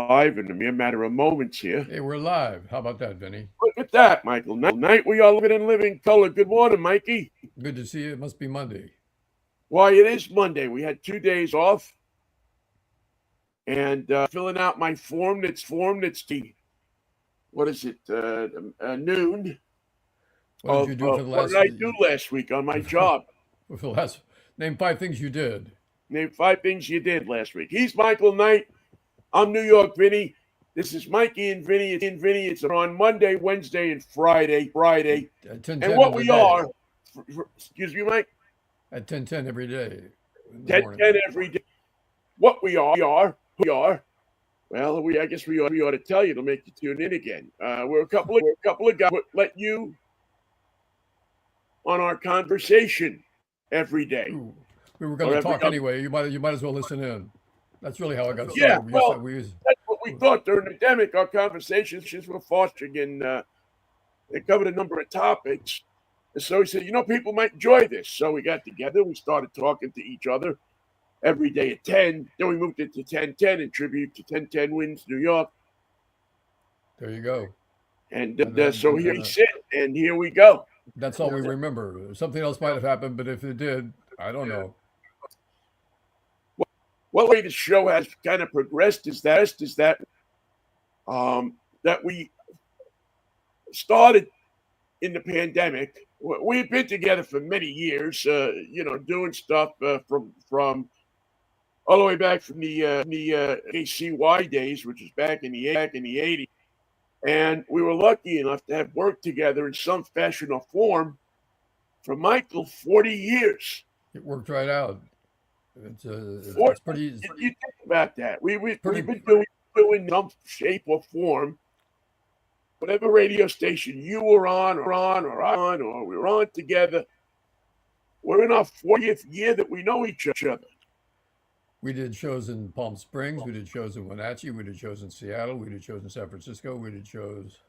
live in a mere matter of moments here. Hey, we're live. How about that, Vinny? Look at that, Michael. Night we are living in living color. Good morning, Mikey. Good to see you. It must be Monday. Why, it is Monday. We had 2 days off and filling out my form that's the, what is it, noon What did of you do for the what did last? I do last week on my job. For the last, name five things you did. Name 5 things you did last week. He's Michael Knight. I'm New York Vinnie. This is Mikey and Vinny. It's on Monday, Wednesday, and Friday. At 10 And 10 what in the we day. are, excuse me, Mike, At 10 10 every day in the 10 morning. every day. What who we are. Well, I guess we ought to tell you to make you tune in again. We're a couple of guys. Let you on our conversation every day Ooh, we were going or to every talk other. anyway. You might as well listen in. That's really how I got Yeah, started. We used to well, we used, that's what we thought during the pandemic. Our conversations were fostering and they covered a number of topics. And so we said, people might enjoy this. So we got together. We started talking to each other every day at 10. Then we moved it to 10:10 in tribute to 10:10 Wins New York. there you go. And And then so here and we sit, and here we go. that's all we remember. Something else might have happened, but if it did, I don't know. Well, the way the show has kind of progressed is that that we started in the pandemic. We've been together for many years, doing stuff from all the way back from the ACY days, which was back in the 80s. And we were lucky enough to have worked together in some fashion or form for Michael 40 years. It worked right out. What It's pretty. did you think about that? It's We've pretty. been doing some shape or form, whatever radio station you were on, or we were on together. We're in our 40th year that we know each other. We did shows in Palm Springs. We did shows in Wenatchee. We did shows in Seattle. We did shows in San Francisco. We did shows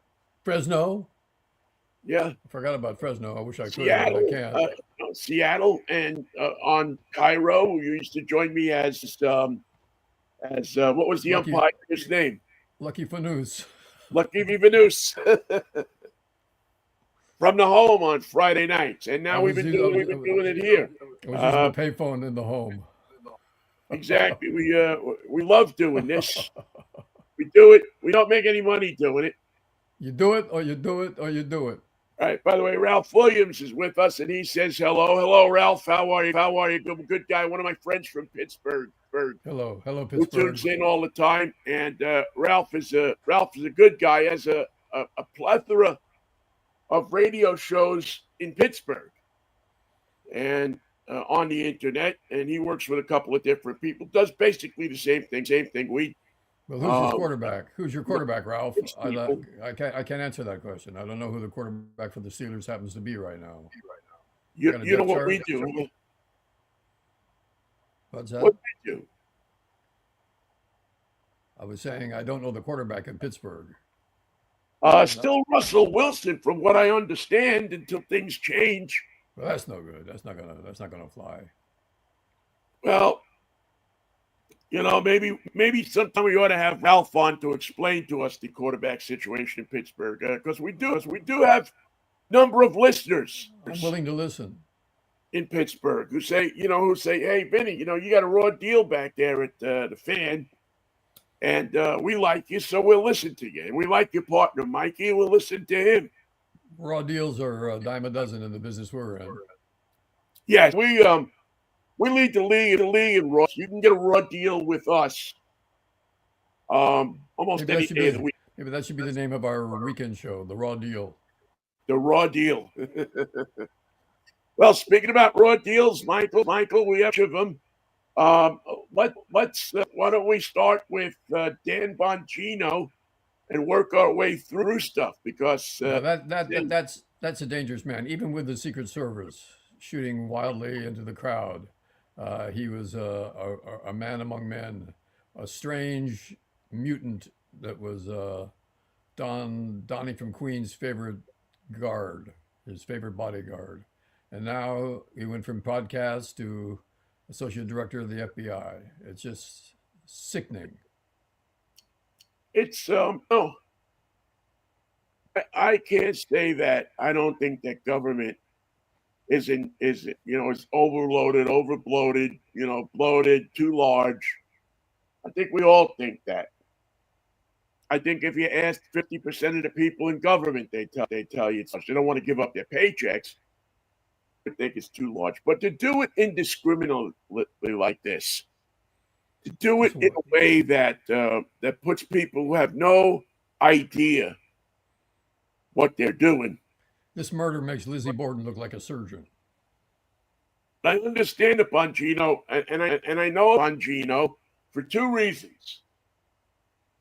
Fresno. Yeah, I forgot about Fresno. I wish I could, but I Seattle, can't. Seattle, and on Cairo. You used to join me as what was the Lucky, umpire's name? Lucky Fanous. Lucky Vivanus from the home on Friday nights, and I now was us- we've been doing it here. I was using the Uh, payphone in the home. exactly. We love doing this. We do it. We don't make any money doing it. You do it, or you do it, or you do it. All right. By the way, Ralph Williams is with us, and he says hello, Ralph. How are you? Good guy. One of my friends from Pittsburgh, Hello, who Pittsburgh. tunes in all the time. And Ralph is a good guy. Has a plethora of radio shows in Pittsburgh and on the internet, and he works with a couple of different people. Does basically the same thing. We Well, who's your um, quarterback? Who's your quarterback, Ralph? people. I can't answer that question. I don't know who the quarterback for the Steelers happens to be right now. You got a You depth know what chart? we do? What's What that? we do? I was saying I don't know the quarterback in Pittsburgh. No, Still Russell Wilson, from what I understand, until things change. well, that's no good. That's not gonna fly. Well, maybe sometime we ought to have Ralph on to explain to us the quarterback situation in Pittsburgh, because we do have a number of listeners I'm willing to listen. in Pittsburgh who say, hey, Vinny, you got a raw deal back there at the Fan, and we like you, so we'll listen to you. And we like your partner, Mikey, and we'll listen to him. Raw deals are a dime a dozen in the business we're in. Yes, we lead the league in raw. You can get a raw deal with us almost Maybe that any should day of the be week. maybe that should be the name of our weekend show, the Raw Deal. The raw deal. Well, speaking about raw deals, Michael, we have a bunch of them. Um, let's why don't we start with Dan Bongino and work our way through stuff because Now then, that's a dangerous man. Even with the Secret Service shooting wildly into the crowd, he was a man among men, a strange mutant that was Donnie from Queen's favorite guard, his favorite bodyguard, and now he went from podcast to associate director of the FBI. It's just sickening. it's no, I can't say that. I don't think that government is overloaded, overbloated, bloated, too large. I think we all think that. I think if you asked 50% of the people in government, they tell you it's they don't want to give up their paychecks. I think it's too large. But to do it indiscriminately like this, to do it in a way that puts people who have no idea what they're doing. This murder makes Lizzie Borden look like a surgeon. I understand the Bongino, and I know Bongino for two reasons.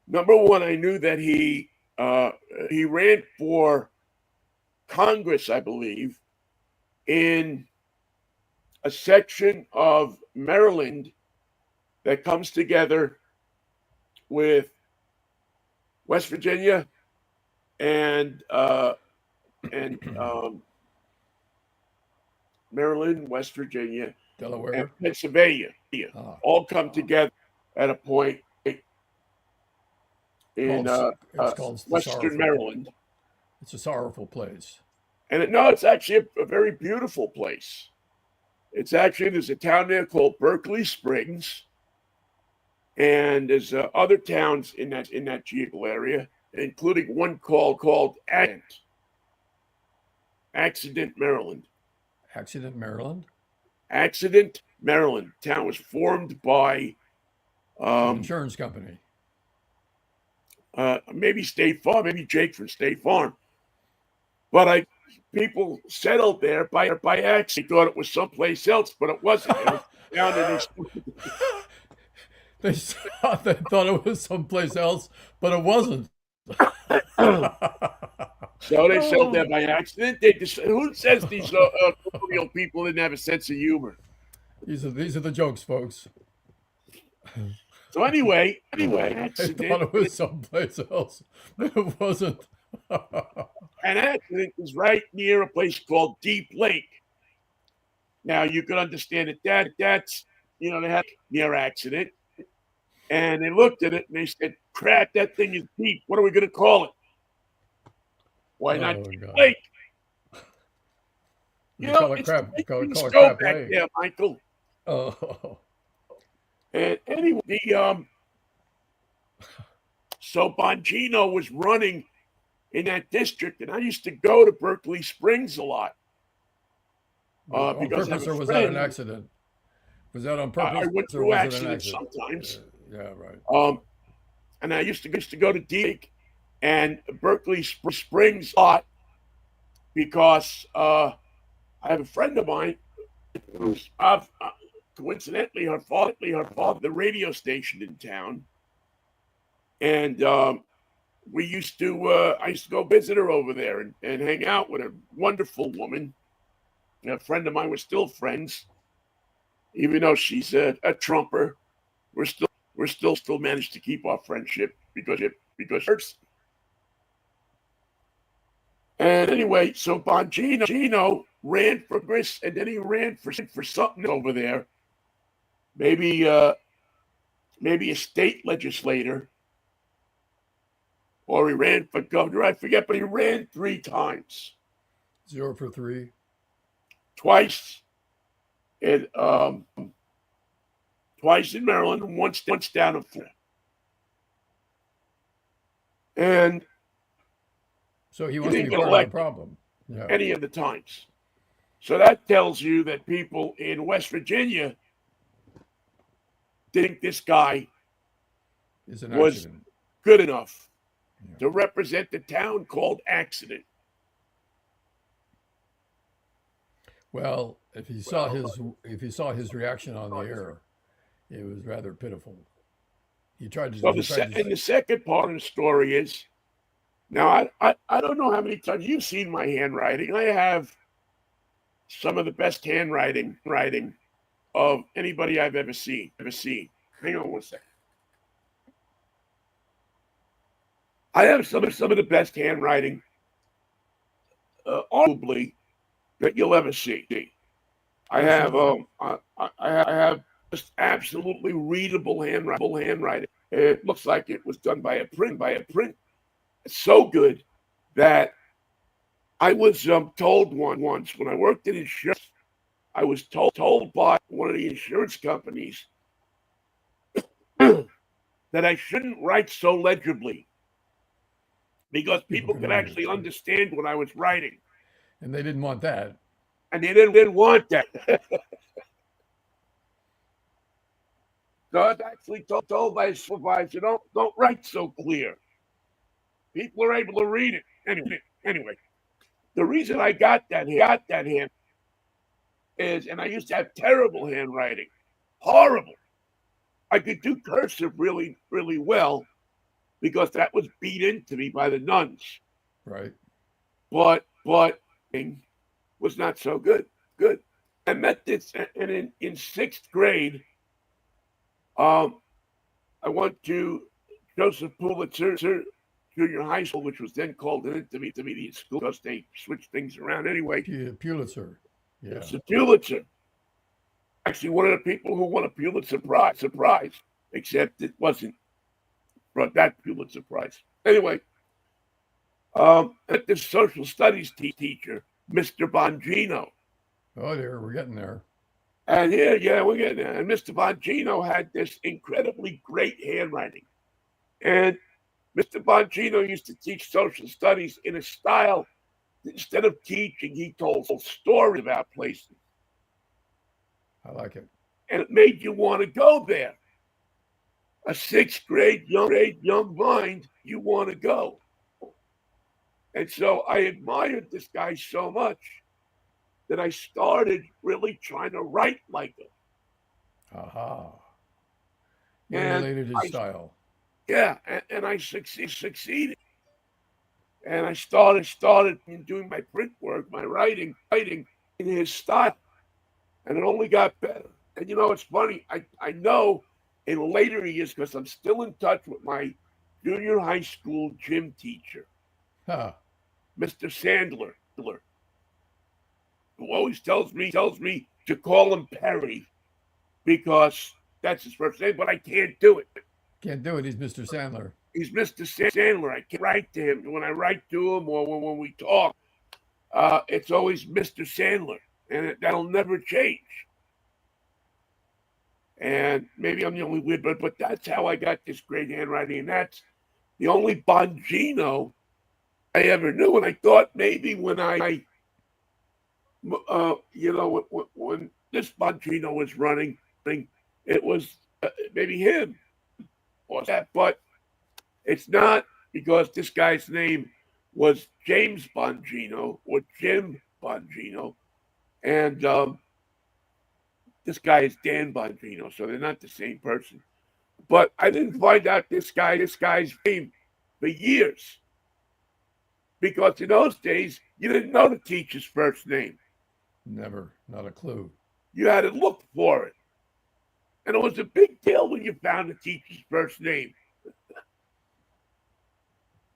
Number one, I knew that he ran for Congress, I believe, in a section of Maryland that comes together with West Virginia and Maryland, West Virginia, Delaware, and Pennsylvania all come together at a point in it's called Western Maryland. It's a sorrowful place. And it's actually a very beautiful place. There's a town there called Berkeley Springs, and there's other towns in that geographical area, including one called Accident, Maryland. Accident, Maryland? Accident, Maryland. Town was formed by an insurance company. Maybe State Farm, maybe Jake from State Farm. But people settled there by accident. They thought it was someplace else, but it wasn't. It was down in They thought it was someplace else, but it wasn't. So they settled there by accident. Who says these colonial people didn't have a sense of humor? These are the jokes, folks. So anyway, accident. They thought it was someplace else, but it wasn't. An accident is right near a place called Deep Lake. Now you can understand that's they had near accident, and they looked at it and they said, "Crap, that thing is deep. What are we going to call it? Why not Deep Lake?" Call it crap. Call it crap back there, Michael. Oh. And anyway, so Bongino was running in that district, and I used to go to Berkeley Springs a lot. On purpose, or was that an accident? Was that on purpose? I went through accidents sometimes. Yeah, right. And I used to go to Deek and Berkeley Springs a lot because I have a friend of mine who's coincidentally her father the radio station in town, and I used to go visit her over there and hang out with a wonderful woman. A friend of mine. We're still friends, even though she's a Trumper. We're still managed to keep our friendship because hers. And anyway, so Bongino ran for Congress, and then he ran for something over there. Maybe a state legislator, or he ran for governor. I forget, but he ran 3 times. 0 for 3. Twice in Maryland, and once down in Florida. And so he wasn't part of the problem. Yeah. Any of the times. So that tells you that people in West Virginia think this guy was good enough to represent the town called Accident. Well, if you saw his reaction on the air, it was rather pitiful. He tried to. And the second part of the story is, now I don't know how many times you've seen my handwriting. I have some of the best handwriting of anybody I've ever seen. Hang on one second. I have some of the best handwriting, arguably, that you'll ever see. I have just absolutely readable handwriting. It looks like it was done by a print. It's so good that I was told once when I worked in insurance, I was told by one of the insurance companies that I shouldn't write so legibly because people could read actually it. understand what I was writing. And they didn't want that. And they didn't want that. So I was actually told by a supervisor, don't write so clear. People are able to read it. Anyway, the reason I got that hand is, and I used to have terrible handwriting, horrible. I could do cursive really, really well because that was beat into me by the nuns. Right. But was not so good. I met this, and in sixth grade, I went to Joseph Pulitzer Junior High School, which was then called an intermediate school because they switched things around anyway. Pulitzer. Yeah. It's a Pulitzer. Actually, one of the people who won a Pulitzer Prize, except it wasn't that Pulitzer Prize. Anyway, at this social studies teacher, Mr. Bongino. Oh, dear, we're getting there. And yeah, we're getting there. And Mr. Bongino had this incredibly great handwriting. And Mr. Bongino used to teach social studies in a style, instead of teaching, he told stories about places. I like it. And it made you want to go there. A sixth grade young mind, you want to go. And so I admired this guy so much that I started really trying to write like him. Aha. You emulated his style. Yeah, and I succeeded. And I started doing my print work, my writing in his style. And it only got better. And it's funny, I know in later years, because I'm still in touch with my junior high school gym teacher, Mr. Sandler, who always tells me to call him Perry because that's his first name, but I can't do it. Can't do it. He's Mr. Sandler. He's Mr. Sandler. I can't write to him. When I write to him or when we talk, it's always Mr. Sandler, and that'll never change. And maybe I'm the only weird, but that's how I got this great handwriting, and that's the only Bongino I ever knew. And I thought maybe when when this Bongino was running, it was maybe him or that, but it's not, because this guy's name was James Bongino or Jim Bongino, and this guy is Dan Bongino, so they're not the same person. But I didn't find out this guy's name for years, because in those days you didn't know the teacher's first name. Never, not a clue. You had to look for it, and it was a big deal when you found the teacher's first name.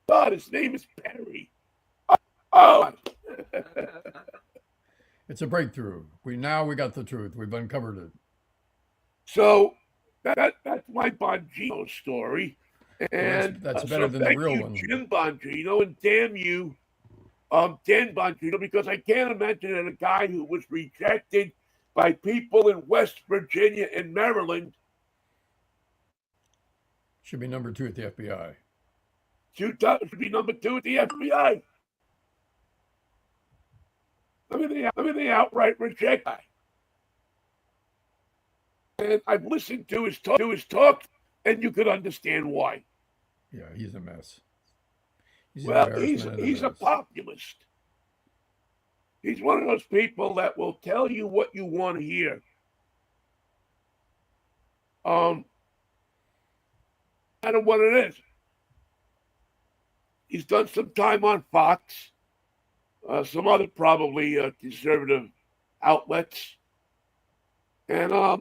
God, his name is Perry. Oh. It's a breakthrough. We got the truth. We've uncovered it. So that's my Bongino story. And that's better than the real one. Jim Bongino, and damn you, Dan Bongino, because I can't imagine that a guy who was rejected by people in West Virginia and Maryland should be number 2 at the FBI. Should be number 2 at the FBI. I mean, they outright reject guy. And I've listened to his talk, and you could understand why. Yeah, he's a mess. He's a populist. He's one of those people that will tell you what you want to hear. No matter what it is. He's done some time on Fox, some other probably conservative outlets, and I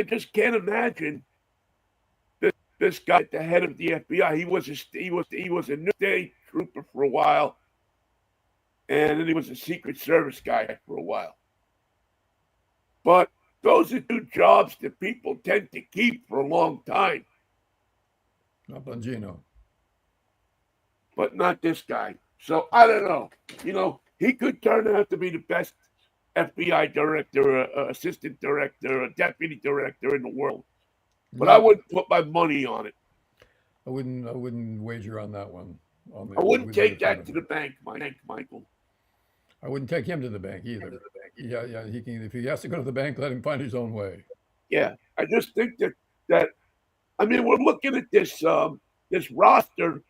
just can't imagine this guy at the head of the FBI. He was a new state trooper for a while, and then he was a Secret Service guy for a while. But Those are two jobs that people tend to keep for a long time, Not Bongino. but not this guy. So I don't know. He could turn out to be the best FBI director, assistant director, deputy director in the world. But I Yep. wouldn't put my money on it. I wouldn't. I wouldn't wager on that one. On I wouldn't who the take defender. that to the bank, Michael. I wouldn't take him to the bank either. Yeah, yeah. He can. If he has to go to the bank, let him find his own way. Yeah, I just think that I mean we're looking at this roster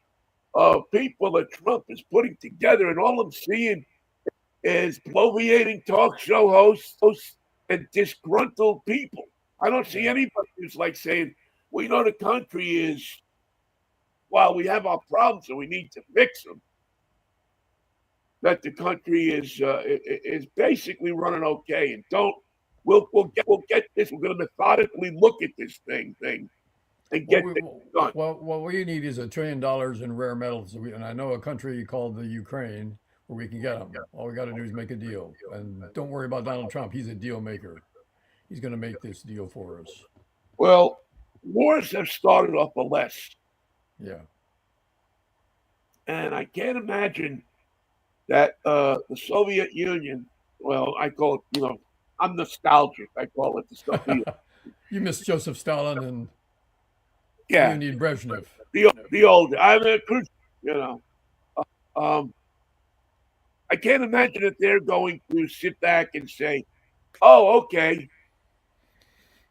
of people that Trump is putting together, and all I'm seeing is bloviating talk show hosts and disgruntled people. I don't see Yeah. anybody who's like saying, "We know the country is while we have our problems and we need to fix them." That the country is basically running okay, and don't we'll get this. We're going to methodically look at this thing and What get we things done. what we need is $1 trillion in rare metals, and I know a country called the Ukraine where we can get them. All we got to do is make a deal, and don't worry about Donald Trump. He's a deal maker. He's going to make this deal for us. Well, wars have started off a less, Yeah. and I can't imagine that the Soviet Union. Well, I call it. I'm nostalgic. I call it the Soviet. You miss Joseph Stalin and Yeah, Leonid Brezhnev. the old. I'm a Khrushchev. You know, um, I can't imagine that they're going to sit back and say, "Oh, okay,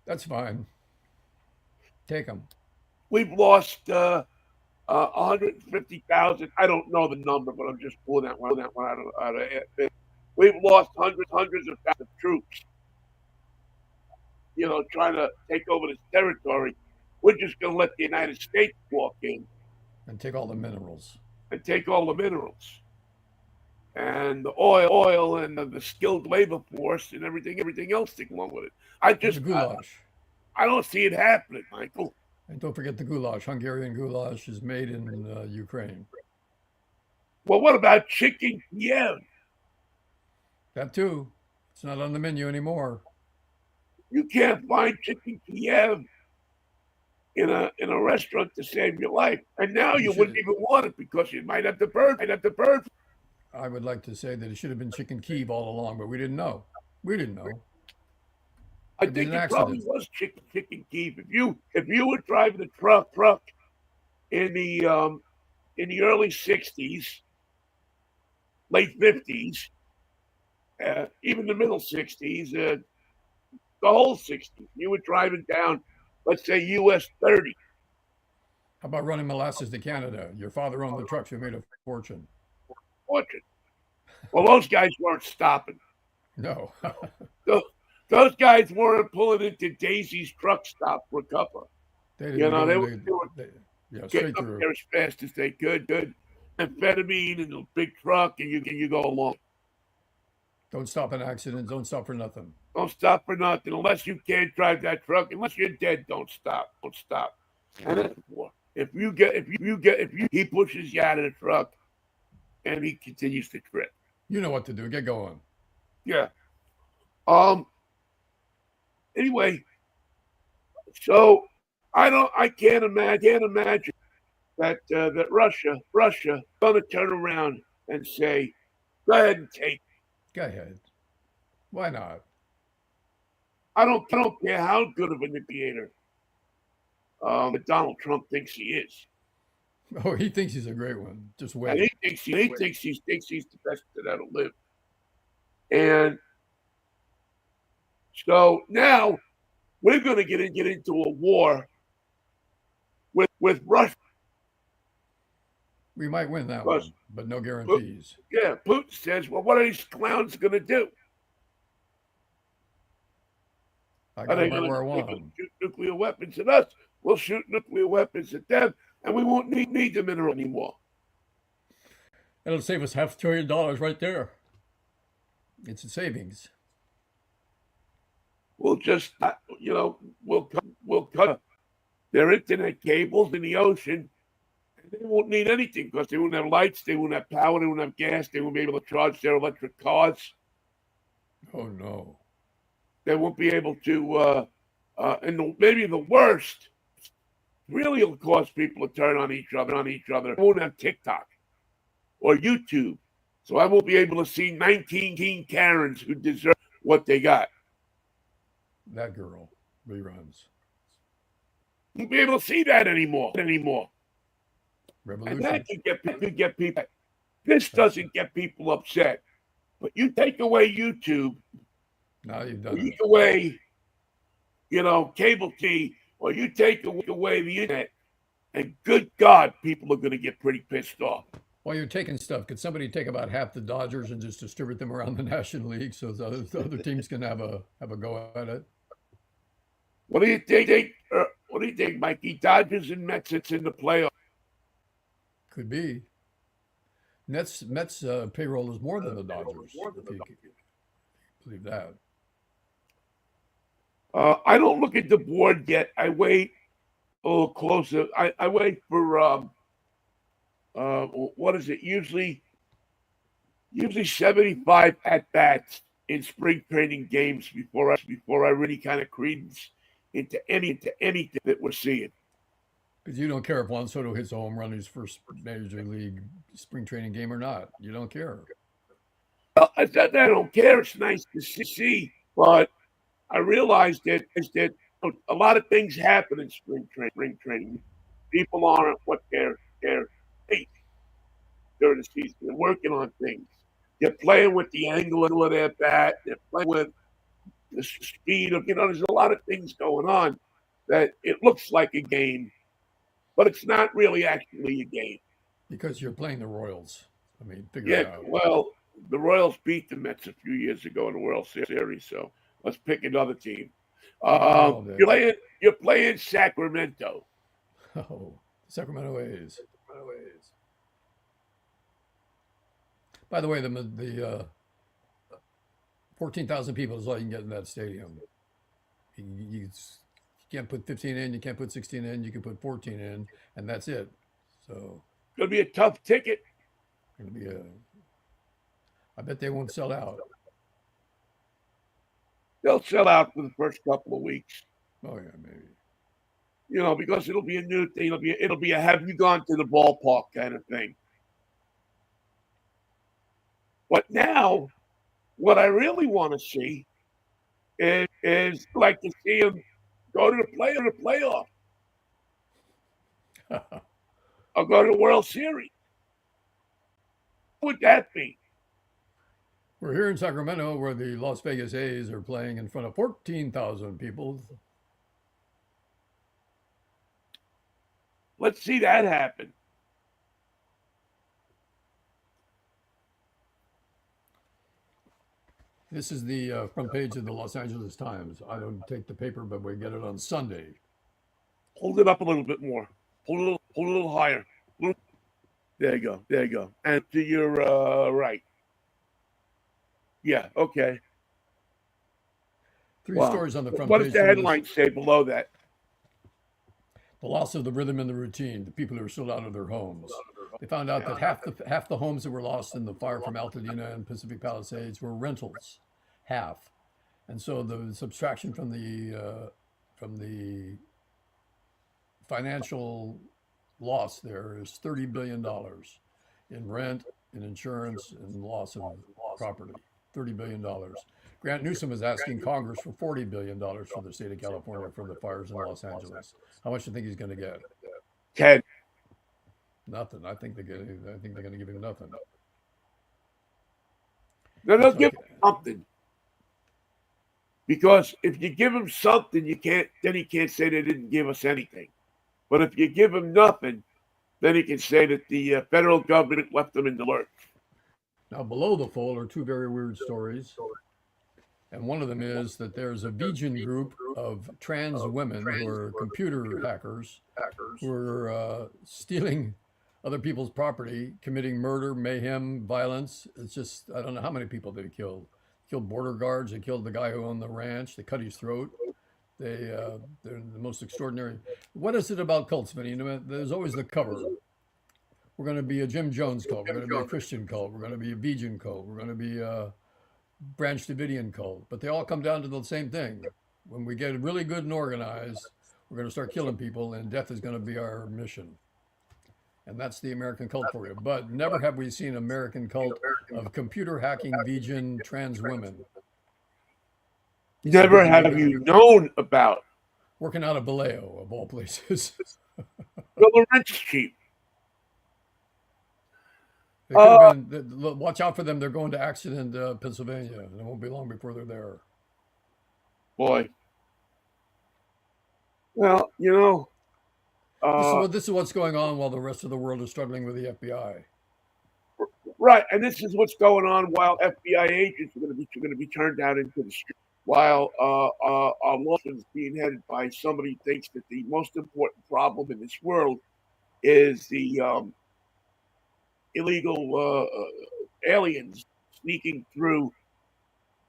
That's fine. Take them. we've lost 150,000. I don't know the number, but I'm just pulling that one out of it. We've lost hundreds of thousands of troops. Trying to take over this territory. We're just going to let the United States walk in And take all the minerals. and take all the minerals and the oil and the skilled labor force and everything else to go along with it. And the goulash. I don't see it happening, Michael. And don't forget the goulash. Hungarian goulash is made in Ukraine. Well, what about chicken Kiev? That too. It's not on the menu anymore. You can't find chicken Kiev in a restaurant to save your life. And now You you wouldn't should. even want it because you might have the bird. I would like to say that it should have been chicken Kiev all along, but we didn't know. We didn't know. I It was think an it probably accident. was chicken Kiev. If you were driving a truck in the early '60s, late '50s, even the middle '60s, the whole '60s, you were driving down, let's say US 30. How about running molasses to Canada? Your father owned the trucks. You made a fortune. Fortune. Well, those guys weren't stopping. No. Those, those guys weren't pulling into Daisy's truck stop for a cuppa. They You didn't know, go they were, into. they were Yeah, getting straight up through. there as fast as they could. Good amphetamine in a big truck, and you go along. Don't stop in accidents. Don't stop for nothing. Don't stop for nothing unless you can't drive that truck. Unless you're dead, don't stop. Don't stop. And that's war. If he pushes you out of the truck and he continues to trip. You know what to do. Get going. Yeah. Um. Anyway, so I can't imagine that Russia gonna turn around and say, "Go ahead and take." Go ahead. Why not? I don't care how good of a negotiator that Donald Trump thinks he is, Oh, he thinks he's a great one. Just and wait. he thinks he's the best that ever lived. And so now we're going to get into a war with Russia We might win that because one, but no guarantees. Putin says, "Well, what are these clowns going to do? I Are got they them right going where I to want them. shoot nuclear weapons at us? We'll shoot nuclear weapons at them, and we won't need the mineral anymore." It'll save us $500 billion right there. It's a savings. We'll just, we'll cut their internet cables in the ocean. And they won't need anything because they won't have lights, they won't have power, they won't have gas, they won't be able to charge their electric cars. Oh no. They won't be able to, maybe the worst, really will cause people to turn on each other. I won't have TikTok or YouTube. So I won't be able to see 19 Karens who deserve what they got. That girl reruns. Won't be able to see that anymore. Revolution. And that could get people. This doesn't get people upset. But you take away YouTube, now you've done you it. take away, cable TV, or you take away the internet, and good God, people are going to get pretty pissed off. While you're taking stuff, could somebody take about half the Dodgers and just distribute them around the National League so the other teams can have a go at it? What do you think? What do you think, Mikey? Dodgers and Mets, it's in the playoffs. Could be. Mets payroll is more than the Dodgers, if you believe that. I don't look at the board yet. I wait a little closer. I wait for what is it? Usually 75 at bats in spring training games before I really kind of credence into anything that we're seeing. Because you don't care if Juan Soto hits a home run in his first major league spring training game or not. You don't care. I don't care. It's nice to see, but I realized that a lot of things happen in spring training. People aren't what they're paid during the season. They're working on things. They're playing with the angle of their bat. They're playing with the speed of, there's a lot of things going on that it looks like a game, but it's not really actually a game. Because you're playing the Royals. I mean, figure it out. Well, the Royals beat the Mets a few years ago in the World Series, so let's pick another team. You're playing Sacramento. Oh, Sacramento A's. By the way, the 14,000 people is all you can get in that stadium. You can't put 15 in, you can't put 16 in, you can put 14 in, and that's it. So it's going to be a tough ticket. I bet they won't sell out. They'll sell out for the first couple of weeks. Oh yeah, maybe. Because it'll be a new thing. It'll be a have you gone to the ballpark kind of thing. But now, what I really want to see is like to see them go to the playoff. Or go to the World Series. What would that be? We're here in Sacramento where the Las Vegas A's are playing in front of 14,000 people. Let's see that happen. This is the front page of the Los Angeles Times. I don't take the paper, but we get it on Sunday. Hold it up a little bit more. Hold a little higher. There you go. And to your right. Yeah, okay. Three stories on the front page. What does the headline say below that? The loss of the rhythm and the routine, the people who are still out of their homes. They found out that half the homes that were lost in the fire from Altadena and Pacific Palisades were rentals. Half. And so the subtraction from the financial loss there is $30 billion in rent, in insurance, and loss of property. $30 billion. Grant Newsom is asking Congress for $40 billion for the state of California from the fires in Los Angeles. How much do you think he's going to get? 10. Nothing. I think they're going to give him nothing. No, they'll give him something. Because if you give him something, he can't say they didn't give us anything. But if you give him nothing, then he can say that the federal government left them in the lurch. Now, below the fold are two very weird stories. And one of them is that there's a vegan group of trans women who are computer hackers who are stealing other people's property, committing murder, mayhem, violence. It's just, I don't know how many people they killed. Killed border guards. They killed the guy who owned the ranch. They cut his throat. They're the most extraordinary. What is it about cults, Vinnie? There's always the cover. We're going to be a Jim Jones cult. We're going to be a Christian cult. We're going to be a vegan cult. We're going to be Branch Davidian cult, but they all come down to the same thing. When we get really good and organized, we're going to start killing people, and death is going to be our mission. And that's the American cult for you. But never have we seen an American cult of computer hacking vegan trans women. Never have you known about. Working out of Vallejo, of all places. Well, the rent's cheap. They could have been, watch out for them. They're going to Accident, Pennsylvania. And it won't be long before they're there. Boy. Well, you know. This is what's going on while the rest of the world is struggling with the FBI. Right, and this is what's going on while FBI agents are going to be turned out into the street. While our law is being headed by somebody who thinks that the most important problem in this world is the illegal aliens sneaking through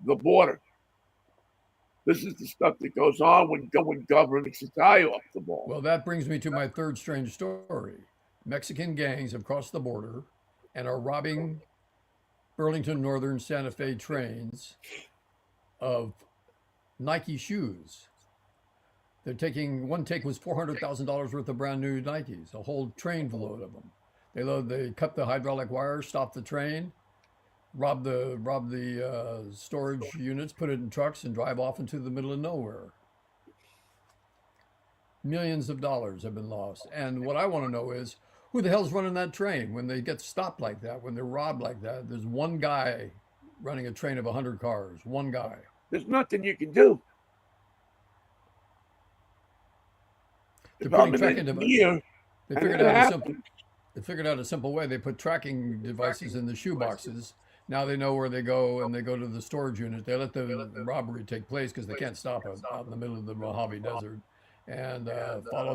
the border. This is the stuff that goes on when government takes its eye off the ball. Well, that brings me to my third strange story. Mexican gangs have crossed the border and are robbing Burlington Northern Santa Fe trains of Nike shoes. They're taking, one take was $400,000 worth of brand new Nikes, a whole train load of them. They cut the hydraulic wires, stop the train, rob the storage units, put it in trucks, and drive off into the middle of nowhere. Millions of dollars have been lost. And what I want to know is, who the hell's running that train when they get stopped like that, when they're robbed like that? There's one guy running a train of 100 cars. One guy. There's nothing you can do. They're putting tracking devices. They figured out a simple way. They put tracking devices in the shoe boxes. Now they know where they go, and they go to the storage unit. They let the robbery take place because they can't stop it out in the middle of the Mojave Desert, and follow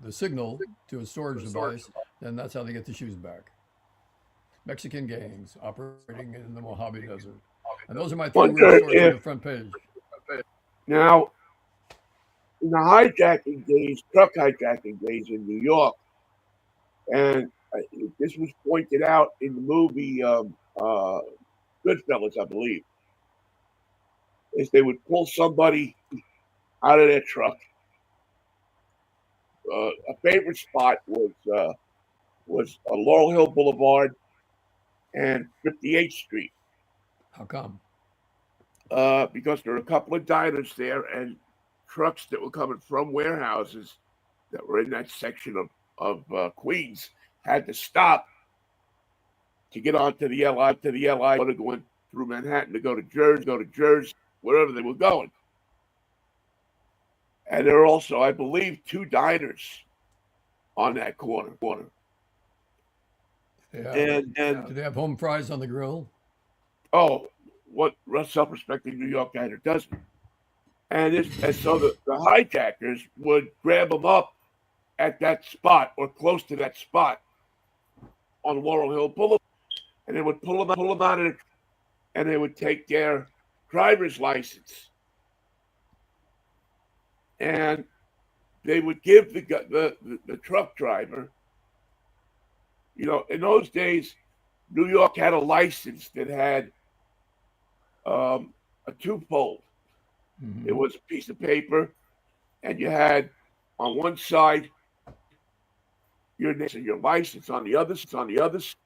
the signal to a storage device. Then that's how they get the shoes back. Mexican gangs operating in the Mojave Desert. And those are my three real stories on the front page. Now, in the hijacking days, truck hijacking days in New York, and this was pointed out in the movie Goodfellas, I believe, is they would pull somebody out of their truck. A favorite spot was Laurel Hill Boulevard and 58th Street. How come? Because there were a couple of diners there, and trucks that were coming from warehouses that were in that section of Queens had to stop to get onto the LI going through Manhattan to go to Jersey, wherever they were going. And there were also, I believe, 2 diners on that corner. Yeah. And do they have home fries on the grill? Oh, what self-respecting New York diner doesn't? And so the hijackers would grab them up at that spot or close to that spot on Laurel Hill Boulevard, and they would pull them out of it, and they would take their driver's license, and they would give the truck driver. You know, in those days, New York had a license that had a twofold. Mm-hmm. It was a piece of paper, and you had on one side your name and your license. On the other,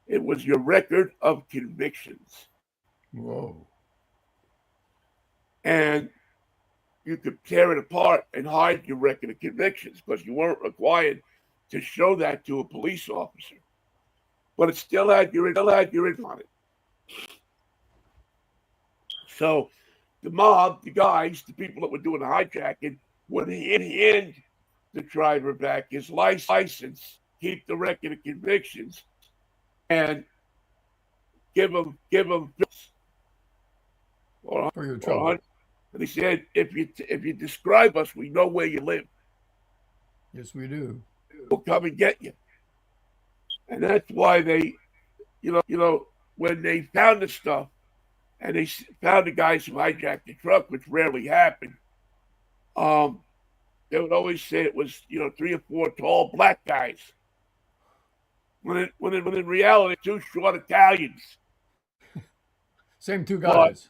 it was your record of convictions. Whoa! And you could tear it apart and hide your record of convictions because you weren't required to show that to a police officer. But it still had your info on it. So the mob, the guys, the people that were doing the hijacking would hand the driver back his license, keep the record of convictions, and give him for your trouble. And he said, if you describe us, we know where you live. Yes, we do. We'll come and get you. And that's why they, when they found the stuff, and they found the guys who hijacked the truck, which rarely happened, they would always say it was, 3 or 4 tall black guys. When in reality, 2 short Italians. Same two But guys.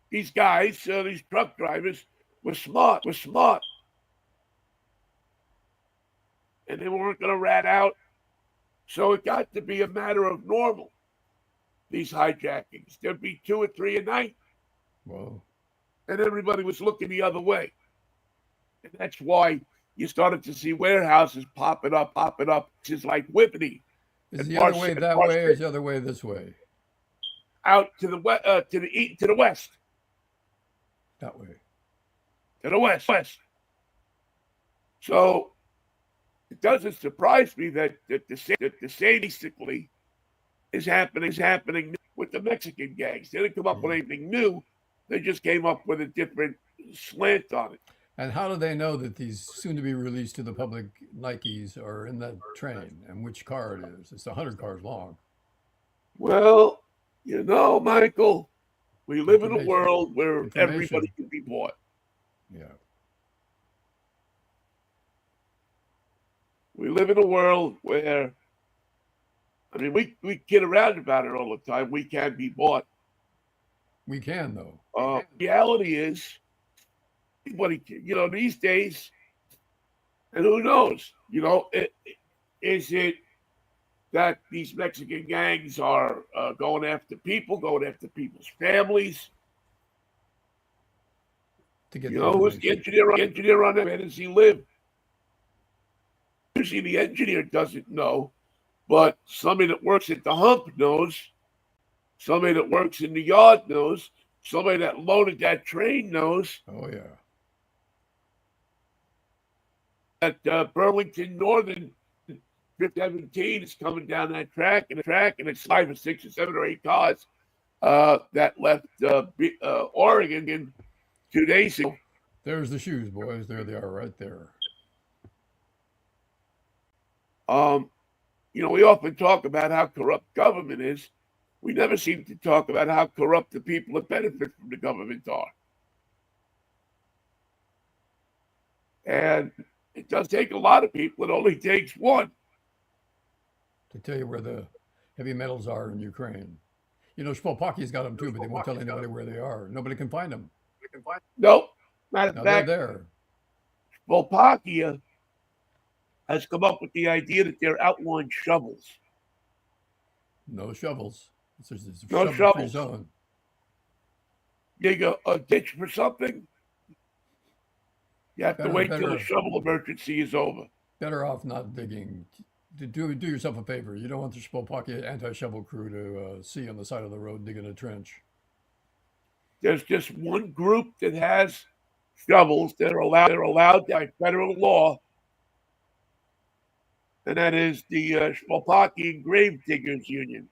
these guys, these truck drivers, were smart, and they weren't going to rat out. So it got to be a matter of normal. These hijackings, there'd be two or three a night, Whoa. and everybody was looking the other way. And that's why you started to see warehouses popping up, just like Whippany Is and the other way that way, or is the other way this way? out to the west, to the east, to the west, That way. to the west. So it doesn't surprise me that the same basically is happening with the Mexican gangs. They didn't come up with Yeah. anything new. They just came up with a different slant on it. And how do they know that these soon to be released to the public Nikes are in that train and which car it is? It's 100 cars long. Well, Michael, we live in a Information. world where everybody Information. can be bought. Yeah. We live in a world where, I mean, we kid around about it all the time. We can be bought. We can, though. Reality is, anybody can. These days, and who knows? Is it that these Mexican gangs are going after people, going after people's families? To get Who's the engineer on that? Where does he live? Usually the engineer doesn't know, but somebody that works at the hump knows. Somebody that works in the yard knows. Somebody that loaded that train knows. Oh, yeah. That Burlington Northern 517 is coming down that track, and it's 5 or 6 or 7 or 8 cars that left Oregon 2 days ago. There's the shoes, boys. There they are right there. We often talk about how corrupt government is. We never seem to talk about how corrupt the people that benefit from the government are. And it does take a lot of people. It only takes one. To tell you where the heavy metals are in Ukraine. Spolpaki's got them too, but they won't tell anybody where they are. Nobody can find them. Nope. Matter of Now fact, they're there. Volpakia has come up with the idea that they're outlawing shovels. No shovels. It's a No shovel-free shovels. zone. Dig a ditch for something, you have to wait till the Better, shovel emergency is over. better off not digging. Do yourself a favor. You don't want the Spolpaki anti-shovel crew to see on the side of the road digging a trench. There's just one group that has shovels that are allowed by federal law, and that is the Spolpaki Grave Diggers Union,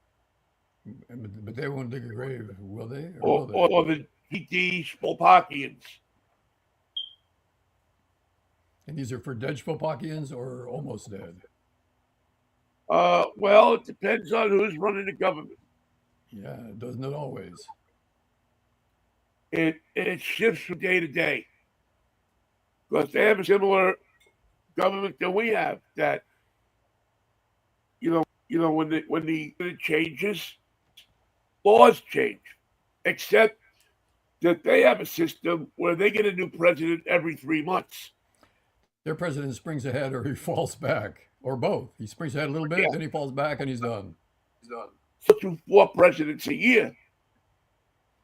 But they won't dig a grave, will they? or, Will they? or the GD Spolpakians. And these are for dead Spolpakians or almost dead? Well, it depends on who's running the government. Yeah, doesn't it always? It shifts from day to day because they have a similar government that we have. That when the changes, laws change, except that they have a system where they get a new president every 3 months. Their president springs ahead or he falls back, or both. He springs ahead a little bit, Yeah. then he falls back, and he's done. So through 4 presidents a year.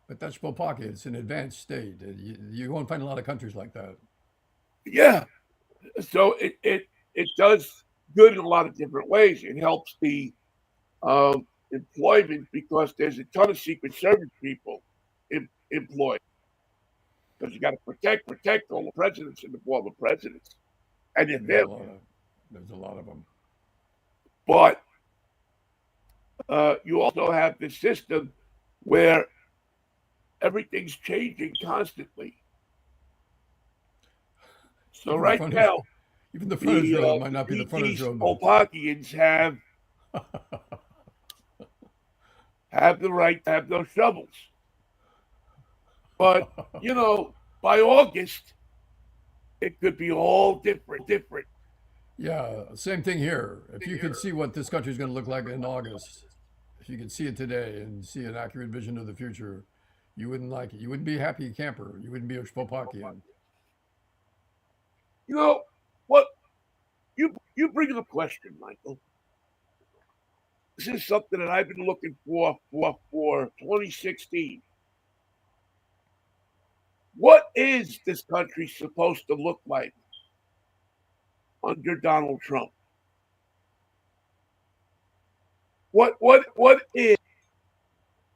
But that's Spolpaki. It's an advanced state. You won't find a lot of countries like that. Yeah. So it does good in a lot of different ways. It helps the employment because there's a ton of Secret Service people employed. Because you got to protect all the presidents and the former presidents and their families. There's a lot of them. But you also have this system where everything's changing constantly. So Even the right frontage, now, even the frontage road might not be the these frontage road. Opakians have the right to have those shovels. But, by August, it could be all different. Yeah, same thing here. If you could see what this country is going to look like in August, if you could see it today and see an accurate vision of the future, You wouldn't like it. You wouldn't be a happy camper. You wouldn't be a Spopakian. You know what? You bring up a question, Michael. This is something that I've been looking for 2016. What is this country supposed to look like under Donald Trump? What is,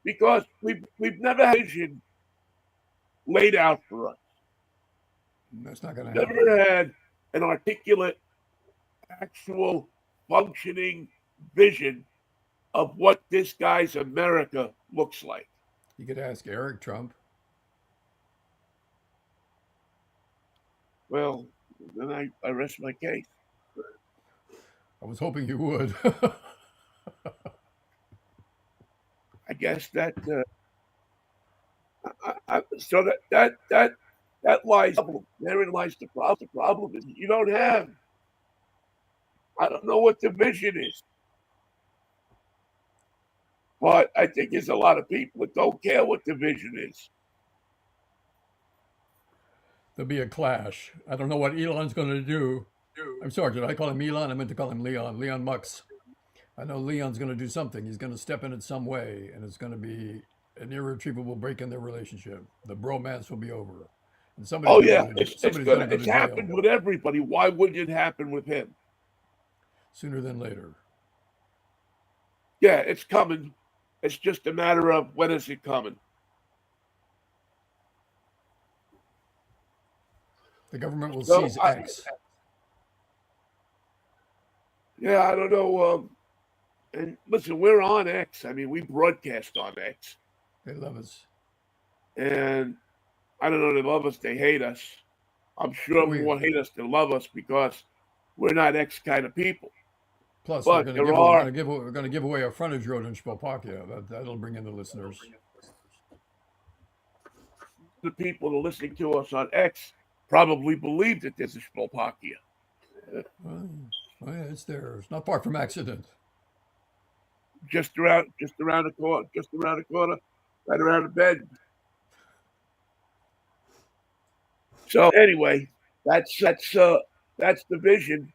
because we've never had a vision laid out for us. That's not going to happen. Never had an articulate, actual, functioning vision of what this guy's America looks like. You could ask Eric Trump. Well, then I rest my case. I was hoping you would. I guess that so that lies. Therein lies the problem. The problem is you don't have. I don't know what the vision is, but I think there's a lot of people that don't care what the vision is. There'll be a clash. I don't know what Elon's going to do. I'm sorry, did I call him Elon? I meant to call him Leon. Leon Mux. I know Leon's going to do something. He's going to step in it some way, and it's going to be an irretrievable break in their relationship. The bromance will be over. And somebody's Oh gonna yeah, go to, it's somebody's going to go it's to happened jail with everybody. Why wouldn't it happen with him? sooner than later. Yeah, it's coming. It's just a matter of when is it coming. The government will So seize X. yeah, I don't know. And listen, we're on X. I mean, we broadcast on X, They love us. and I don't know. They love us. They hate us. I'm sure We more hate us than love us because we're not X kind of people. plus But there are we're going to give away our frontage road in Spopakia. That'll bring in the listeners. the people that are listening to us on X probably believe that there's a Slovakia. Well, yeah, it's there. It's not far from accident. Just around the corner, right around the bend. So anyway, that's the vision.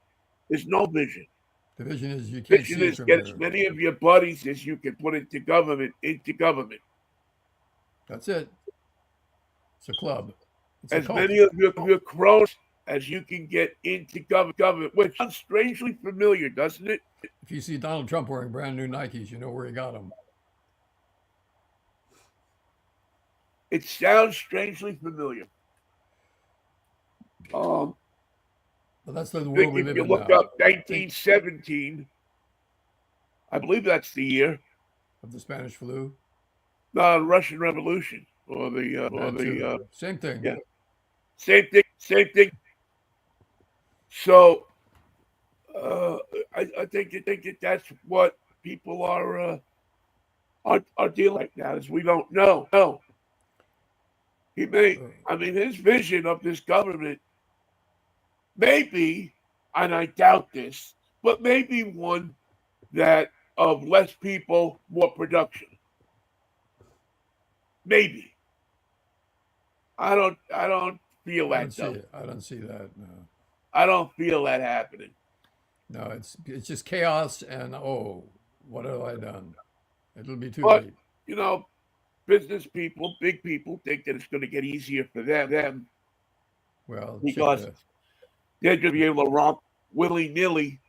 There's no vision. The vision is you can't Vision see it is from get as here. many of your buddies as you can put into government. That's it. It's a club. It's a As cult. many of your cronies as you can get into government, which sounds strangely familiar, doesn't it? If you see Donald Trump wearing brand new Nikes, you know where he got them. It sounds strangely familiar. But that's the I world think we if live you in look now. up 1917, I believe that's the year, Of the Spanish flu. the Russian Revolution, or That too. Same thing. yeah, same thing. So uh, I think that's what people are dealing right now is we don't know. No, he may. Uh, I mean, his vision of this government may be, and I doubt this, but maybe one that of less people, more production. Maybe. I don't feel I don't that see though. it. I don't see that. No. I don't feel that happening. No, it's just chaos and oh, what have I done? It'll be too But late. you know, business people, big people think that it's going to get easier for them Well, check because the they're going to be able to romp willy nilly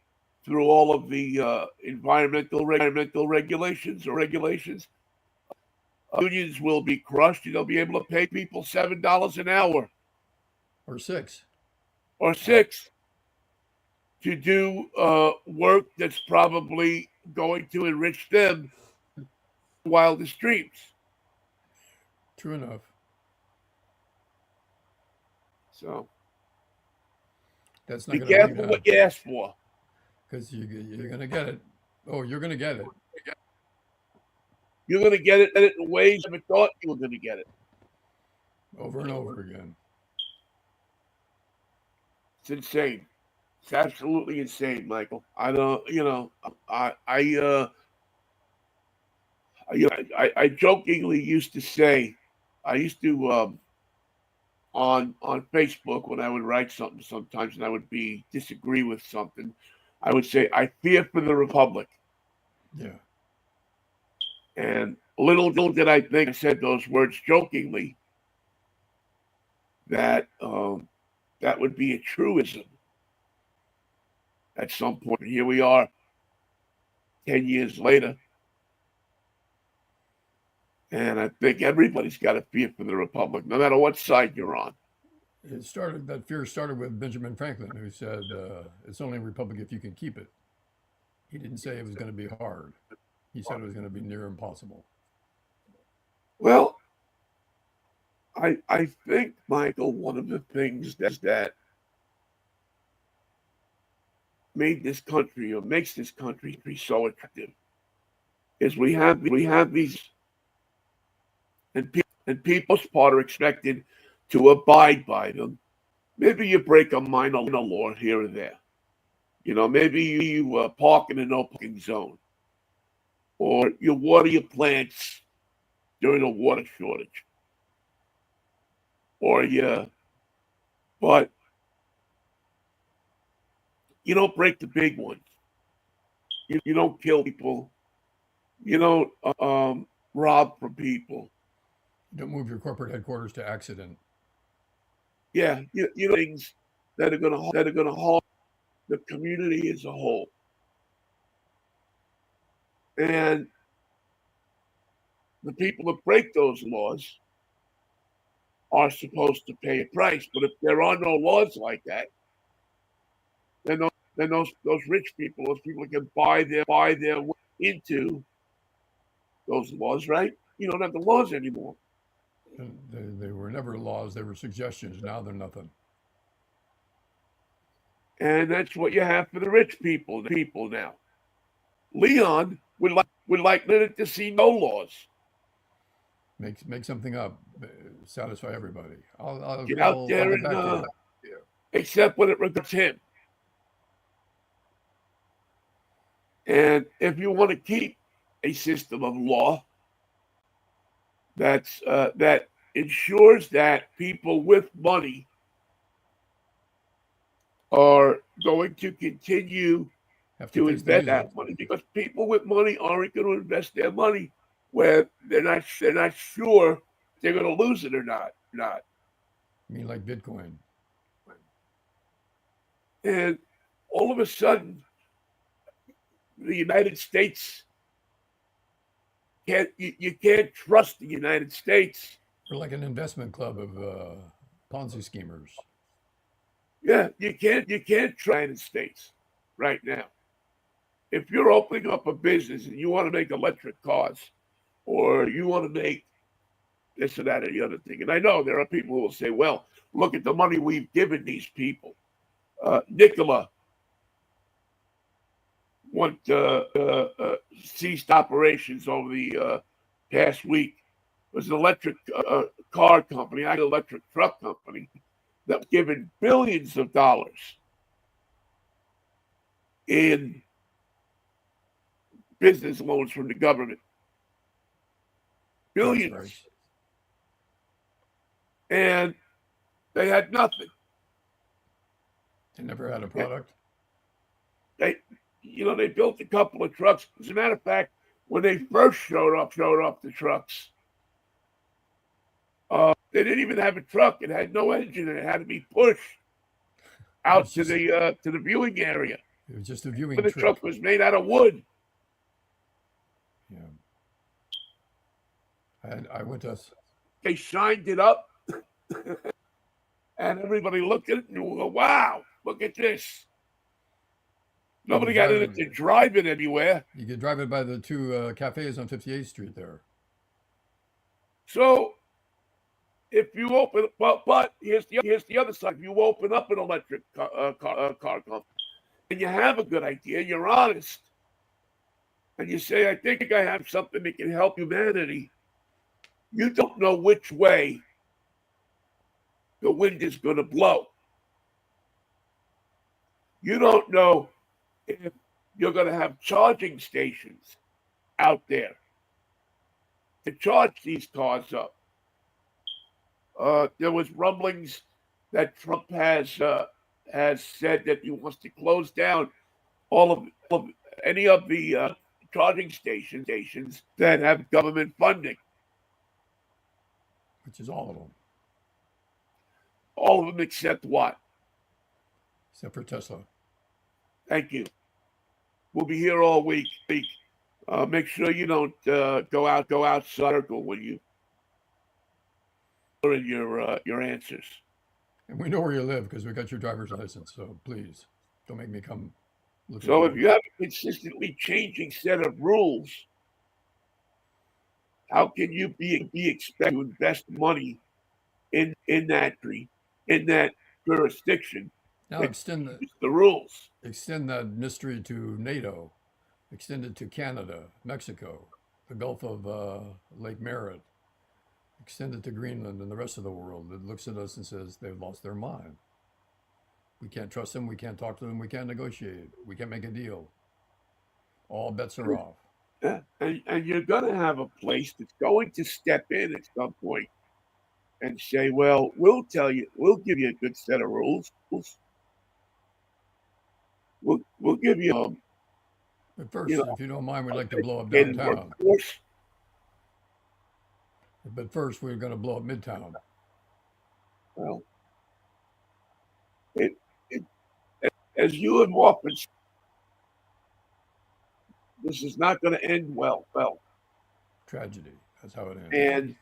through all of the environmental regulations. Unions will be crushed. They'll be able to pay people $7 an hour or six. or Uh, six to do work that's probably going to enrich them wildest dreams. True enough. So That's not be going to bring careful down what you ask for. because you're going to get it. Oh, you're going to get it You're going to get it in ways you never thought you were going to get it. over and over again. It's insane. It's absolutely insane, Michael. I don't, I jokingly used to say I used to on Facebook when I would write something sometimes, and I would be disagree with something. I would say I fear for the republic, Yeah. and little did I think I said those words jokingly that that would be a truism at some point. Here we are, 10 years later, and I think everybody's got a fear for the republic, no matter what side you're on. That fear started with Benjamin Franklin, who said, it's only a republic if you can keep it. He didn't say it was going to be hard. He said it was going to be near impossible. Well, I think, Michael, one of the things that made this country or makes this country so attractive is we have these, and people part are expected to abide by them. Maybe you break a minor law here or there. Maybe you park in a no parking zone, or you water your plants during a water shortage, or but you don't break the big ones. You don't kill people. You don't rob from people. Don't move your corporate headquarters to accident. Yeah, you know things that are gonna harm the community as a whole. And the people that break those laws are supposed to pay a price. But if there are no laws like that, then those rich people, those people can buy their way into those laws, right? You don't have the laws anymore. And they were never laws, they were suggestions. Now they're nothing. And that's what you have for the rich people now. Leon would like to see no laws. Make something up, satisfy everybody. Get out I'll there get and back to you. except when it regards him. And if you want to keep a system of law that ensures that people with money are going to continue Have to to face the invest music. that money, because people with money aren't going to invest their money where they're not sure they're going to lose it or not. I mean, like Bitcoin. And all of a sudden, the United States you can't trust the United States. We're like an investment club of Ponzi schemers. Yeah, you can't trust the United States right now. If you're opening up a business and you want to make electric cars, or you want to make this or that or the other thing, and I know there are people who will say, "Well, look at the money we've given these people." Nikola ceased operations over the past week. It was an electric car company, not an electric truck company, that was given billions of dollars in business loans from the government. Tax Billions. breaks. And they had nothing. They never had a product. They built a couple of trucks. As a matter of fact, when they first showed up the trucks, they didn't even have a truck. It had no engine, and it had to be pushed out to the viewing area. It was just a viewing But the trip. truck was made out of wood. Yeah. And I went to. They shined it up, and everybody looked at it and go, "Wow, look at this." Nobody got in it to drive it anywhere. You could drive it by the two cafes on 58th Street there. So if you open, but here's the other side. If you open up an electric car company and you have a good idea, you're honest, and you say, "I think I have something that can help humanity," you don't know which way the wind is going to blow. You don't know if you're going to have charging stations out there to charge these cars up. There was rumblings that Trump has said that he wants to close down all of any of the charging stations that have government funding. which is all of them, All of them except what? except for Tesla. Thank you. We'll be here all week. Make sure you don't go outside circle when you are in your answers. And we know where you live because we got your driver's license. So please don't make me come look So at if you. you have a consistently changing set of rules, how can you be expected to invest money in that country, in that jurisdiction, Now that use the rules? extend that mystery to NATO, extend it to Canada, Mexico, the Gulf of Lake Merritt, extend it to Greenland and the rest of the world that looks at us and says they've lost their mind. We can't trust them. We can't talk to them. We can't negotiate. We can't make a deal. All bets are off. Yeah. And you're going to have a place that's going to step in at some point and say, well, we'll give you a good set of rules. We'll give you, But first, you know, if you don't mind, we'd like to blow up educated downtown. workforce. But first, we're going to blow up Midtown. Well, it, it, as you have often said, this is not going to end well. Tragedy. That's how it ends. And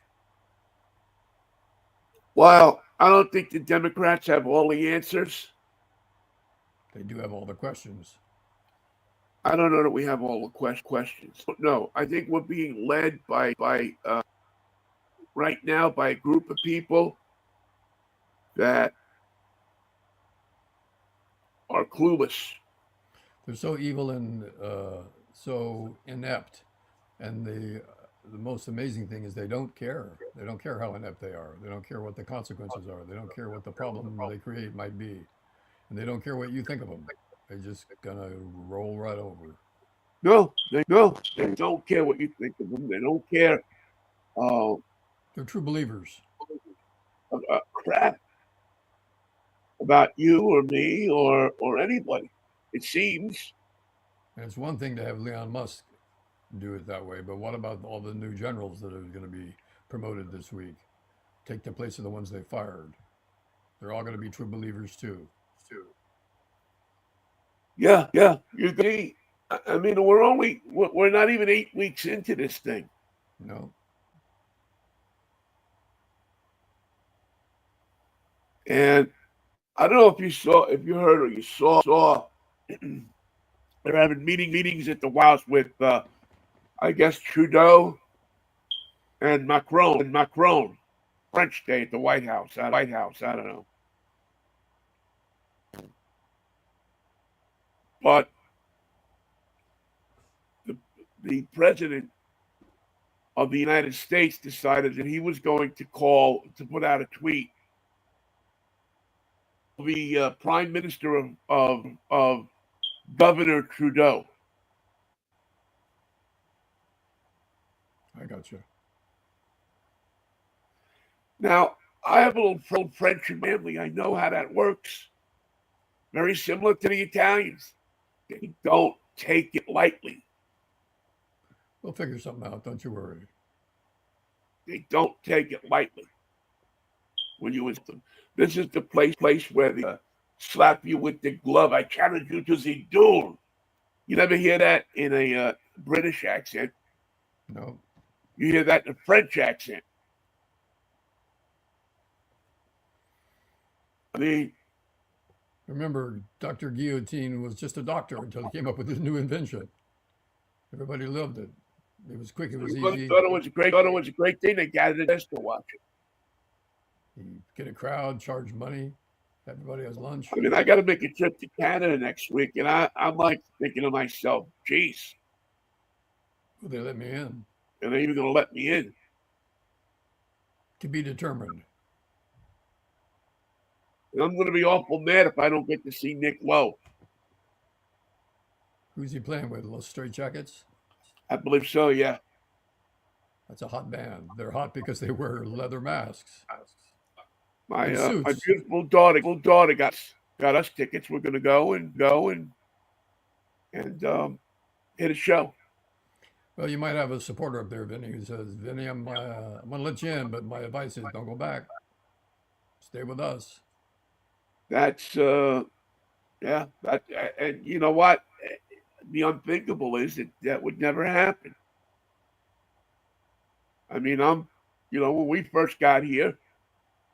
while I don't think the Democrats have all the answers, They do have all the questions. I don't know that we have all the questions. No, I think we're being led by right now by a group of people that are clueless. They're so evil and so inept. And the most amazing thing is they don't care. They don't care how inept they are. They don't care what the consequences are. They don't care what the problem they create might be. And they don't care what you think of them. They're just going to roll right over. No, they don't care what you think of them. They don't care They're true believers. crap about you or me or anybody. It seems. And it's one thing to have Leon Musk do it that way, but what about all the new generals that are going to be promoted this week? Take the place of the ones they fired. They're all going to be true believers too. Yeah. You see, I mean, we're not even 8 weeks into this thing. No. And I don't know if you heard or you saw they're having meetings at the White House with I guess Trudeau and Macron. French Day at the White House. I don't know. But the president of the United States decided that he was going to put out a tweet. The Prime Minister of Governor Trudeau. I got you. Now, I have a little French family. I know how that works. Very similar to the Italians. They don't take it lightly. We'll figure something out. Don't you worry. They don't take it lightly. When you with them, this is the place where they slap you with the glove. I challenge you to the duel. You never hear that in a British accent. No. You hear that in a French accent. I mean, remember, Dr. Guillotine was just a doctor until he came up with his new invention. Everybody loved it. It was quick. It was easy. Thought it was a great thing. They gathered us to watch it. You get a crowd, charge money. Everybody has lunch. I mean, I got to make a trip to Canada next week, and I'm like thinking to myself, geez. Will they let me in? And they're even going to let me in. To be determined. And I'm going to be awful mad if I don't get to see Nick Lowe. Who's he playing with? Los Straight Jackets? I believe so, yeah. That's a hot band. They're hot because they wear leather masks. My In my suits. beautiful daughter got us tickets. We're gonna go and hit a show. Well, you might have a supporter up there, Vinny, who says, "Vinny, I'm going to let you in, but my advice is don't go back. Stay with us." That's yeah. That and you know what? The unthinkable is that that would never happen. I mean, when we first got here,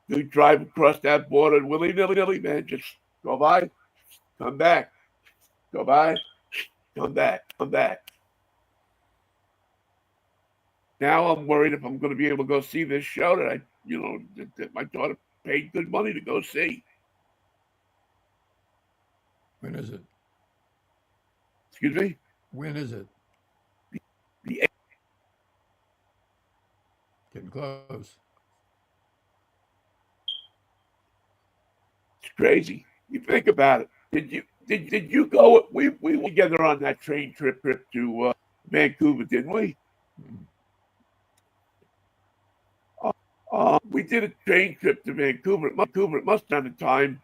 we drive across that border willy nilly, man. Just go by, come back, go by, come back, come back. Now I'm worried if I'm going to be able to go see this show that that my daughter paid good money to go see. When is it? Excuse me. When is it? The Getting close. It's crazy. You think about it. Did you go? We went together on that train trip to Vancouver, didn't we? Mm. We did a train trip to Vancouver. It must have been the time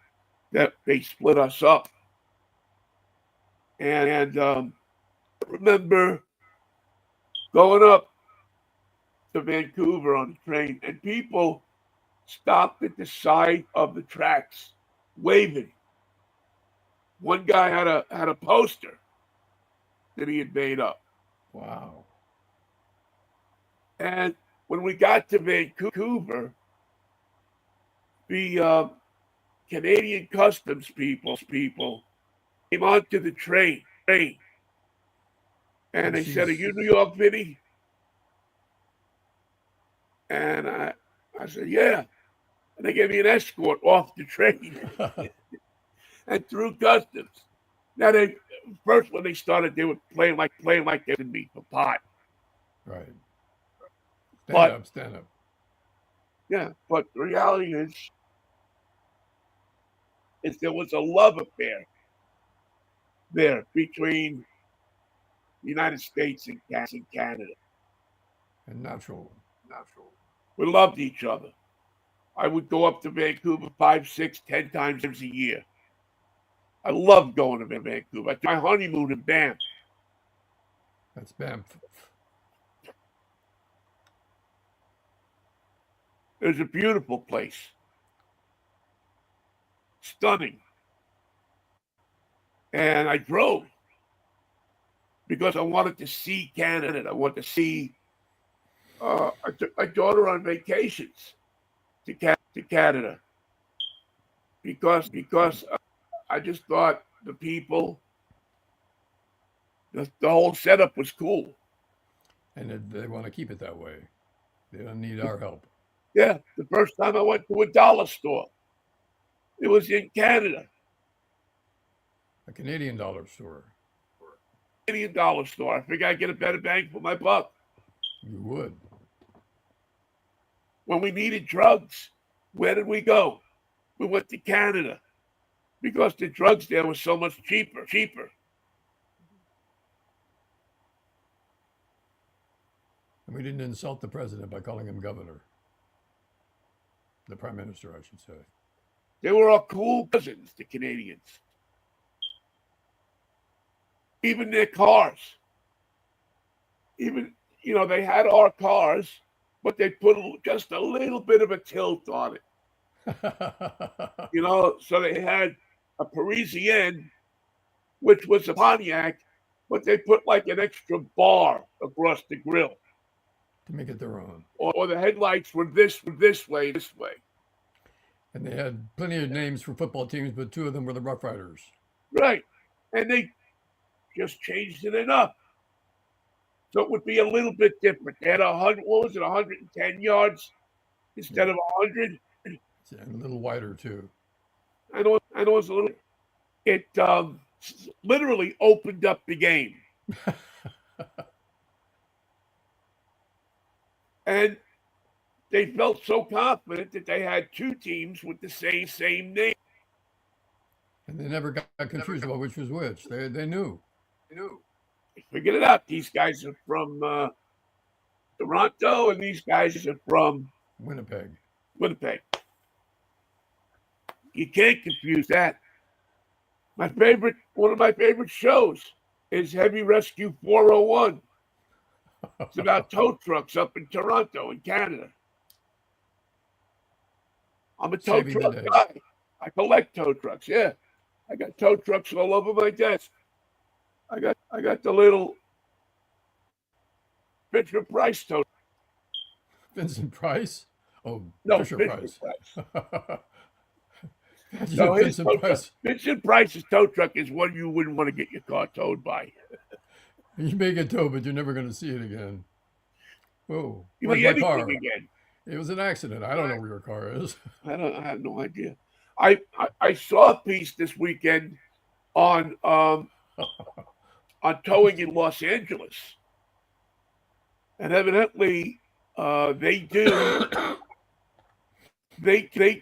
that they split us up. And I remember going up to Vancouver on the train, and people stopped at the side of the tracks, waving. One guy had a poster that he had made up, Wow. and when we got to Vancouver, the Canadian customs people came onto the train, and Said they said, "Are she's. you New York, Vinnie?" And I said, "Yeah." And they gave me an escort off the train and through customs. Now they first when they started, they were playing like they didn't me for pot. Right. Stand But up, stand up. yeah, but the reality is there was a love affair there between the United States and Canada. And natural. We loved each other. I would go up to Vancouver 5, 6, 10 times a year. I loved going to Vancouver. I took my honeymoon in Banff. That's Banff. It was a beautiful place, stunning. And I drove because I wanted to see Canada. I wanted to see. I took my daughter on vacations to Canada because I just thought the people, the whole setup was cool. And they want to keep it that way. They don't need our help. Yeah, the first time I went to a dollar store, it was in Canada. A Canadian dollar store. Canadian dollar store. I figured I'd get a better bang for my buck. You would. When we needed drugs, where did we go? We went to Canada because the drugs there were so much cheaper. And we didn't insult the president by calling him governor. The prime minister, I should say. They were our cool cousins, the Canadians. Even their cars. Even, they had our cars, but they put just a little bit of a tilt on it. So they had a Parisienne, which was a Pontiac, but they put like an extra bar across the grill. To make it their own. Or the headlights were this way. And they had plenty of names for football teams, but two of them were the Rough Riders. Right. And they just changed it enough. So it would be a little bit different. They had 110 yards instead of 100. And a little wider, too. I know it was a little. It literally opened up the game. And they felt so confident that they had two teams with the same name. And they never got confused about which was which. They knew. They figured it out. These guys are from Toronto, and these guys are from Winnipeg. You can't confuse that. One of my favorite shows is Heavy Rescue 401. It's about tow trucks up in Toronto, in Canada. I'm a tow Saving the truck day. guy. I collect tow trucks. Yeah, I got tow trucks all over my desk. I got the little Fisher Price tow. Vincent Price? Oh, No, Fisher Fisher Price. Price. Imagine No, if his Vincent tow truck. Price. Vincent Price's tow truck is one you wouldn't want to get your car towed by. You may get towed, but you're never going to see it again. Whoa, You where's may my anything car? again. It was an accident. I don't know where your car is. I have no idea. I saw a piece this weekend on towing in Los Angeles, and evidently they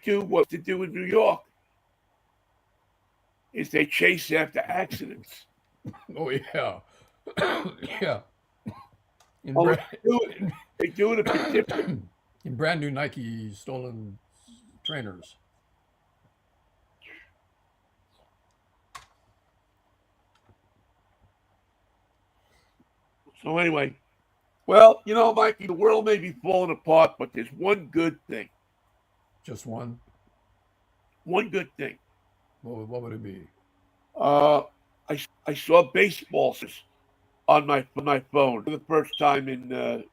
do what to do in New York is they chase after accidents. Oh, yeah. Yeah. In, Only brand, they do it a bit different. in brand new Nike stolen trainers. So anyway, well, Mikey, the world may be falling apart, but there's one good thing. Just one? One good thing. What would it be? Uh, I saw baseball on my phone for the first time in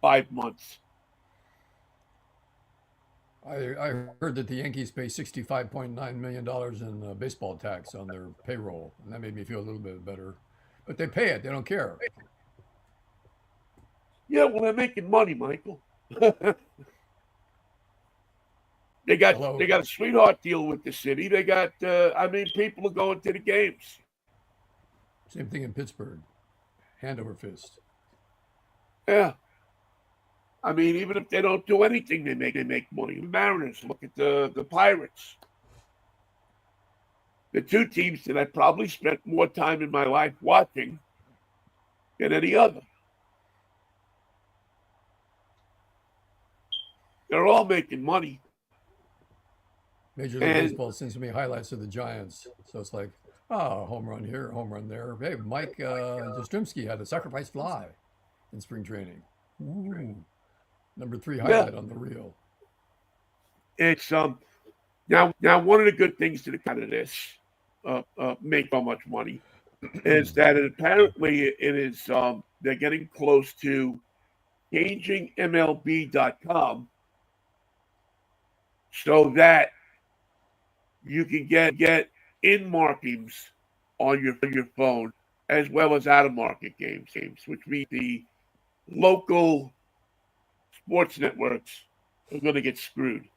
5 months. I heard that the Yankees pay $65.9 million in baseball tax on their payroll, and that made me feel a little bit better. But they pay it. They don't care. Yeah, well, they're making money, Michael. They Hello. got a sweetheart deal with the city. They got people are going to the games. Same thing in Pittsburgh. Hand over fist. Yeah. I mean, even if they don't do anything, they make money. The Mariners, look at the Pirates. The two teams that I probably spent more time in my life watching than any other. They're all making money. Major League Baseball sends me highlights of the Giants. So it's like, home run here, home run there. Hey, Mike Jastrzemski had a sacrifice fly in spring training. Ooh. Number 3 highlight on the reel. It's now one of the good things that out of this make so much money is that apparently it is they're getting close to changing MLB.com so that you can get in markings on your phone as well as out of market games, which means the local sports networks are going to get screwed.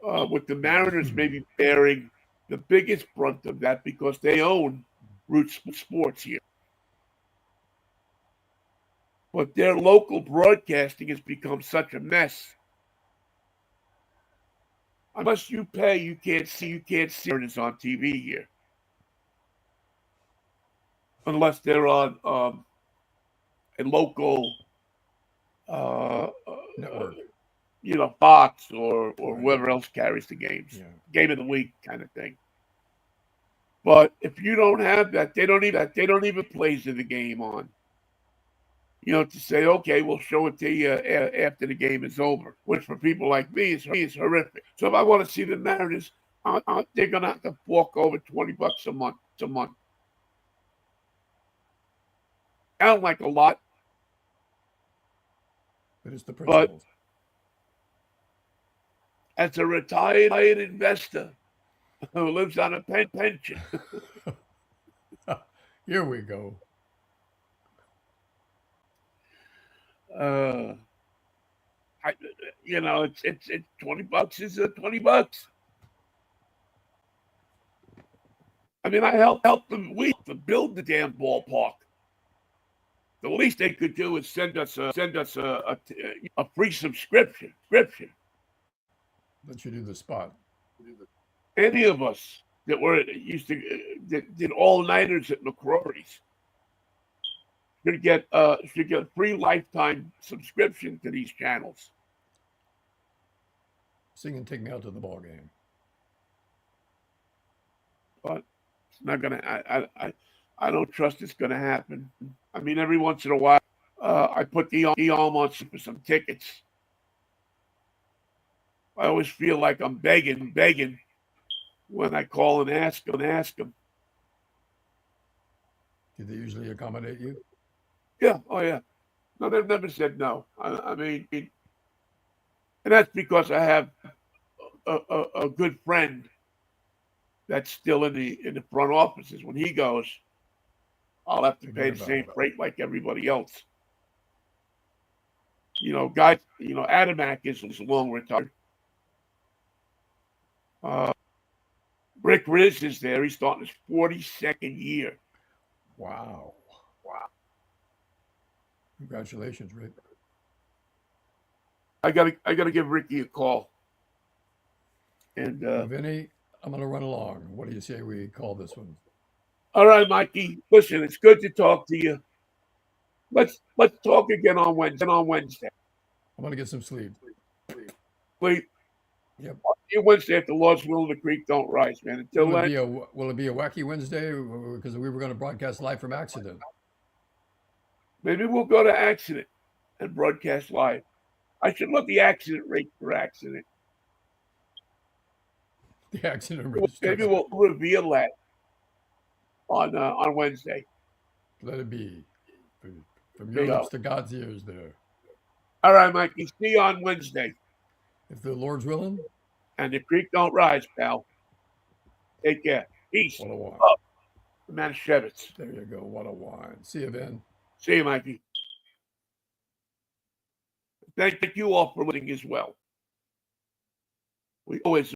With the Mariners maybe bearing the biggest brunt of that because they own Root Sports here. But their local broadcasting has become such a mess. Unless you pay, you can't see Mariners on TV here. Unless they're on a local network. Fox or whoever else carries the games. Yeah. Game of the week kind of thing. But if you don't have that, they don't even play the game on. To say, okay, we'll show it to you after the game is over, which for people like me is horrific. So if I want to see the Mariners, they're going to have to fork over $20 a month. Sound like a lot. But it's the principle. But as a retired investor who lives on a pension. Here we go. It's $20 is $20. I mean, I helped them to build the damn ballpark. The least they could do is send us a free subscription. Let you do the spot. Any of us that that did all-nighters at McCrory's should get a free lifetime subscription to these channels. Sing and take me out to the ball game. But it's not gonna. I don't trust it's gonna happen. I mean, every once in a while, I put the arm on for some tickets. I always feel like I'm begging when I call and ask them. Do they usually accommodate you? Yeah, oh yeah. No, they've never said no. I mean, and that's because I have a good friend that's still in the front offices. When he goes, I'll have to Forget pay the about same it. freight like everybody else. Guys, Adamak is long retired. Uh, Rick Riz is there. He's starting his 42nd year. Wow. Wow. Congratulations, Rick. I gotta give Ricky a call. And Well, Vinny, I'm going to run along. What do you say we call this one? all right, Mikey. Listen, it's good to talk to you. Let's talk again on Wednesday. I'm going to get some sleep. Please, Yep. Wednesday, if the Lord's will, the creek don't rise, man. Until Will it then, be a wacky Wednesday? Because we were going to broadcast live from accident. maybe we'll go to accident and broadcast live. I should look the accident rate for accident. The accident Maybe registration. we'll reveal that on Wednesday. Let it be. From There your you lips go. to God's ears there. All right, Mikey. See you on Wednesday. If the Lord's willing, And the creek don't rise, pal. Take care. Peace. what a wine. Up. Manischewitz. There you go. What a wine. See you, Ben. See you, Mikey. Thank you all for listening as well. We always